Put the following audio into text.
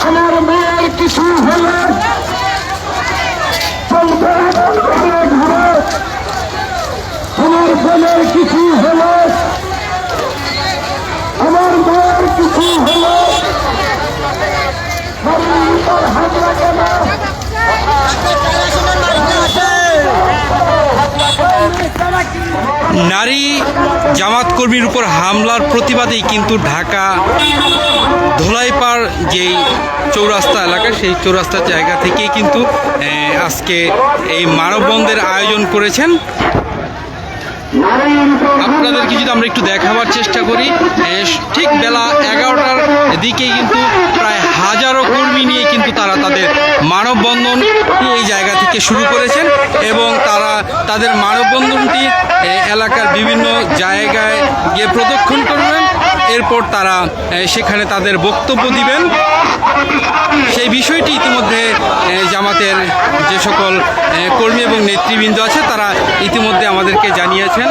আমার মেয়ের কিছু হলে আমার বোনের কিছু হলে আমার মায়ের কিছু হলে হামলা কেন নারী জামাত কর্মীর উপর হামলার প্রতিবাদেই কিন্তু ঢাকা ধোলাইপাড় যেই চৌরাস্তা এলাকা সেই চৌরাস্তা জায়গা থেকেই কিন্তু আজকে এই মানববন্ধের আয়োজন করেছেন। আপনাদেরকে যদি আমরা একটু দেখাবার চেষ্টা করি, ঠিক বেলা 11টার দিকেই কিন্তু প্রায় হাজারো কর্মী নিয়ে কিন্তু তারা তাদের মানববন্ধন এই জায়গা থেকে শুরু করেছেন এবং তারা তাদের মানববন্ধনটি এলাকার বিভিন্ন জায়গায় গিয়ে প্রদক্ষিণ করবেন। এরপর তারা সেখানে তাদের বক্তব্য দিবেন। সেই বিষয়টি ইতিমধ্যে জামাতের যে সকল কর্মী এবং নেতৃবৃন্দ আছে তারা ইতিমধ্যে আমাদেরকে জানিয়েছেন।